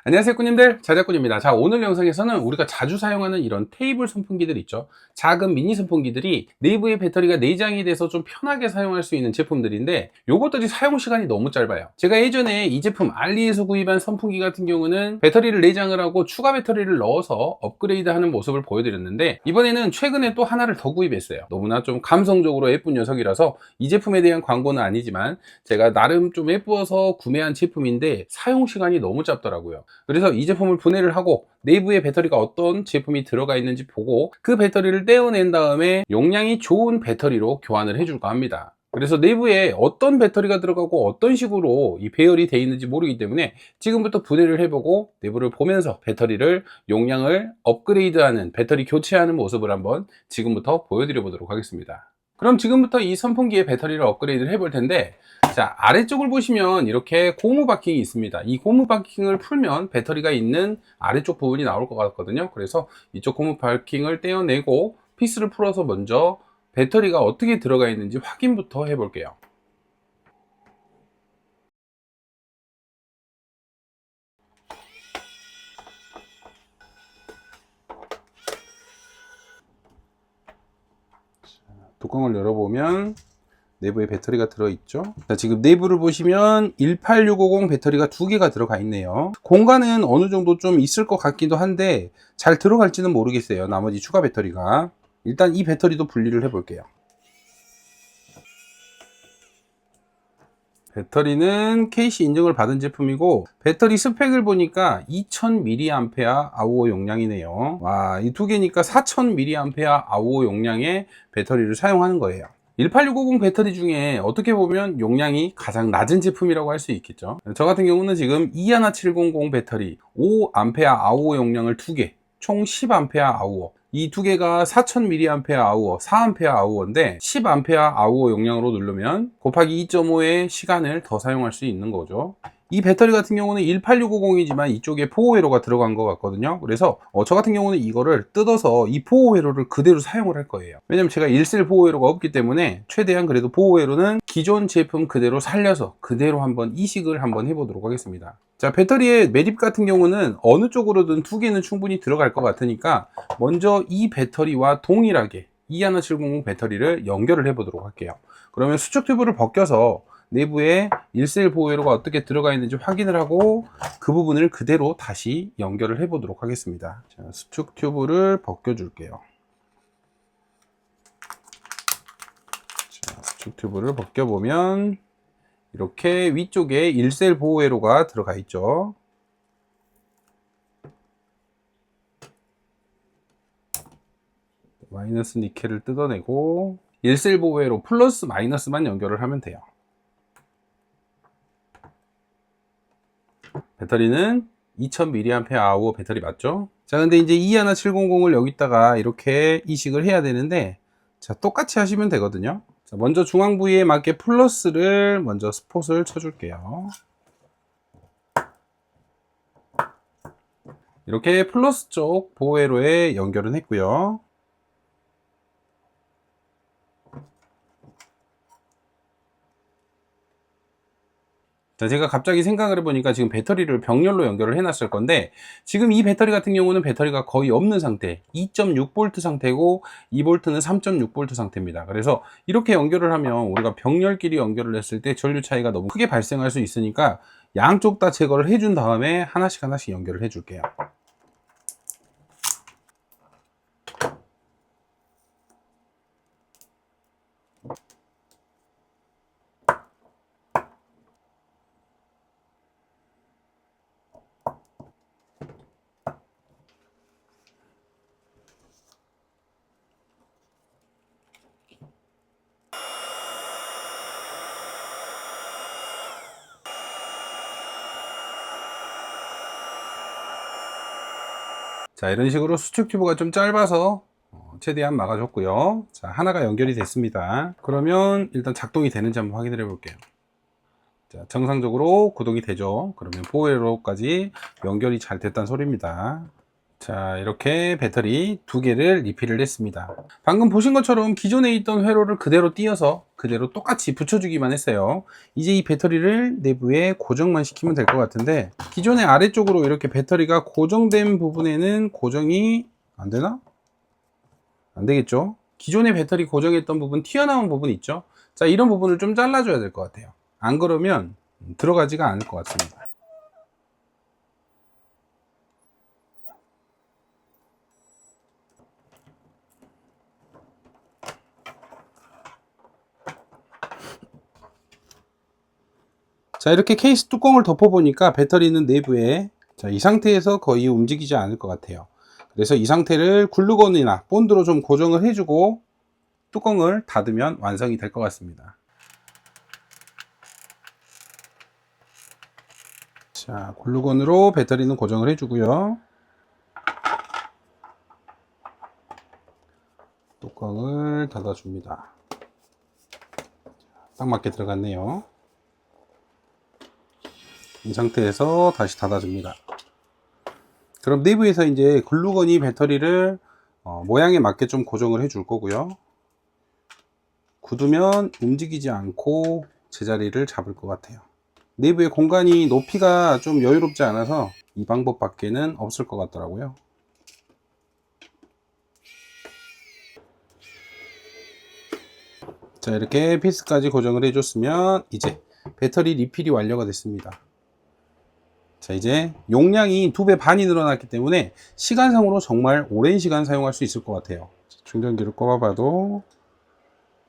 안녕하세요 꾸님들, 자작꾼입니다. 자, 오늘 영상에서는 우리가 자주 사용하는 이런 테이블 선풍기들 있죠. 작은 미니 선풍기들이 내부에 배터리가 내장이 돼서 좀 편하게 사용할 수 있는 제품들인데, 요것들이 사용 시간이 너무 짧아요. 제가 예전에 이 제품 알리에서 구입한 선풍기 같은 경우는 배터리를 내장을 하고 추가 배터리를 넣어서 업그레이드 하는 모습을 보여드렸는데, 이번에는 최근에 또 하나를 더 구입했어요. 너무나 좀 감성적으로 예쁜 녀석이라서 이 제품에 대한 광고는 아니지만 제가 나름 좀 예뻐서 구매한 제품인데 사용 시간이 너무 짧더라고요. 그래서 이 제품을 분해를 하고 내부에 배터리가 어떤 제품이 들어가 있는지 보고 그 배터리를 떼어낸 다음에 용량이 좋은 배터리로 교환을 해줄까 합니다. 그래서 내부에 어떤 배터리가 들어가고 어떤 식으로 이 배열이 되어 있는지 모르기 때문에 지금부터 분해를 해보고 내부를 보면서 배터리를 용량을 업그레이드하는, 배터리 교체하는 모습을 한번 지금부터 보여드려 보도록 하겠습니다. 그럼 지금부터 이 선풍기의 배터리를 업그레이드를 해볼 텐데, 자, 아래쪽을 보시면 이렇게 고무 바킹이 있습니다. 이 고무 바킹을 풀면 배터리가 있는 아래쪽 부분이 나올 것 같거든요. 그래서 이쪽 고무 바킹을 떼어내고 피스를 풀어서 먼저 배터리가 어떻게 들어가 있는지 확인부터 해볼게요. 뚜껑을 열어보면 내부에 배터리가 들어있죠. 자, 지금 내부를 보시면 18650 배터리가 두 개가 들어가 있네요. 공간은 어느 정도 좀 있을 것 같기도 한데 잘 들어갈지는 모르겠어요. 나머지 추가 배터리가. 일단 이 배터리도 분리를 해 볼게요. 배터리는 KC 인증을 받은 제품이고, 배터리 스펙을 보니까 2000mAh 아우어 용량이네요. 와, 이 두 개니까 4000mAh 아우어 용량의 배터리를 사용하는 거예요. 18650 배터리 중에 어떻게 보면 용량이 가장 낮은 제품이라고 할 수 있겠죠. 저 같은 경우는 지금 21700 배터리 5A 아우어 용량을 두 개, 총 10A 아우어, 이 두 개가 4000mAh, 4A 아우어인데 10A 아우어 용량으로 누르면 곱하기 2.5의 시간을 더 사용할 수 있는 거죠. 이 배터리 같은 경우는 18650이지만 이쪽에 보호회로가 들어간 것 같거든요. 그래서 저 같은 경우는 이거를 뜯어서 이 보호회로를 그대로 사용을 할 거예요. 왜냐면 제가 1셀 보호회로가 없기 때문에 최대한 그래도 보호회로는 기존 제품 그대로 살려서 그대로 한번 이식을 한번 해보도록 하겠습니다. 자, 배터리의 매립 같은 경우는 어느 쪽으로든 두 개는 충분히 들어갈 것 같으니까 먼저 이 배터리와 동일하게 21700 배터리를 연결을 해 보도록 할게요. 그러면 수축 튜브를 벗겨서 내부에 1셀 보호회로가 어떻게 들어가 있는지 확인을 하고 그 부분을 그대로 다시 연결을 해 보도록 하겠습니다. 자, 수축 튜브를 벗겨 줄게요. 자, 수축 튜브를 벗겨 보면 이렇게 위쪽에 1셀 보호회로가 들어가 있죠. 마이너스 니켈을 뜯어내고 1셀 보호회로 플러스 마이너스만 연결을 하면 돼요. 배터리는 2000mAh 배터리 맞죠? 자, 근데 이제 21700을 여기다가 이렇게 이식을 해야 되는데, 자, 똑같이 하시면 되거든요. 자, 먼저 중앙 부위에 맞게 플러스를 먼저 스폿을 쳐줄게요. 이렇게 플러스 쪽 보호회로에 연결은 했고요. 자, 제가 갑자기 생각을 해보니까 지금 배터리를 병렬로 연결을 해놨을 건데, 지금 이 배터리 같은 경우는 배터리가 거의 없는 상태, 2.6V 상태고 2V는 3.6V 상태입니다. 그래서 이렇게 연결을 하면 우리가 병렬끼리 연결을 했을 때 전류 차이가 너무 크게 발생할 수 있으니까 양쪽 다 제거를 해준 다음에 하나씩 연결을 해줄게요. 자, 이런 식으로 수축 튜브가 좀 짧아서 최대한 막아줬고요. 자, 하나가 연결이 됐습니다. 그러면 일단 작동이 되는지 한번 확인을 해 볼게요. 자, 정상적으로 구동이 되죠. 그러면 보호회로까지 연결이 잘 됐다는 소리입니다. 자, 이렇게 배터리 2개를 리필을 했습니다. 방금 보신 것처럼 기존에 있던 회로를 그대로 띄어서 그대로 똑같이 붙여주기만 했어요. 이제 이 배터리를 내부에 고정만 시키면 될 것 같은데, 기존의 아래쪽으로 이렇게 배터리가 고정된 부분에는 고정이 안 되나? 안 되겠죠? 기존의 배터리 고정했던 부분, 튀어나온 부분 있죠? 자, 이런 부분을 좀 잘라줘야 될 것 같아요. 안 그러면 들어가지가 않을 것 같습니다. 자, 이렇게 케이스 뚜껑을 덮어보니까 배터리는 내부에, 자, 이 상태에서 거의 움직이지 않을 것 같아요. 그래서 이 상태를 글루건이나 본드로 좀 고정을 해주고 뚜껑을 닫으면 완성이 될 것 같습니다. 자, 글루건으로 배터리는 고정을 해주고요. 뚜껑을 닫아줍니다. 딱 맞게 들어갔네요. 이 상태에서 다시 닫아줍니다. 그럼 내부에서 이제 글루건이 배터리를 모양에 맞게 좀 고정을 해줄 거고요. 굳으면 움직이지 않고 제자리를 잡을 것 같아요. 내부의 공간이 높이가 좀 여유롭지 않아서 이 방법밖에는 없을 것 같더라고요. 자, 이렇게 피스까지 고정을 해줬으면 이제 배터리 리필이 완료가 됐습니다. 자, 이제 용량이 2배 반이 늘어났기 때문에 시간상으로 정말 오랜 시간 사용할 수 있을 것 같아요. 충전기를 꼽아봐도,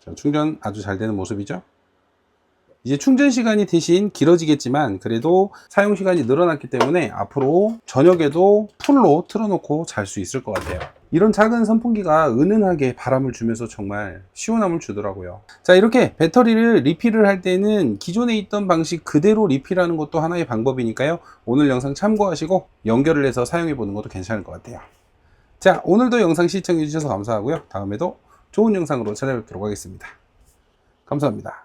자, 충전 아주 잘 되는 모습이죠. 이제 충전 시간이 대신 길어지겠지만 그래도 사용 시간이 늘어났기 때문에 앞으로 저녁에도 풀로 틀어놓고 잘 수 있을 것 같아요. 이런 작은 선풍기가 은은하게 바람을 주면서 정말 시원함을 주더라고요. 자, 이렇게 배터리를 리필을 할 때는 기존에 있던 방식 그대로 리필하는 것도 하나의 방법이니까요. 오늘 영상 참고하시고 연결을 해서 사용해 보는 것도 괜찮을 것 같아요. 자, 오늘도 영상 시청해 주셔서 감사하고요. 다음에도 좋은 영상으로 찾아뵙도록 하겠습니다. 감사합니다.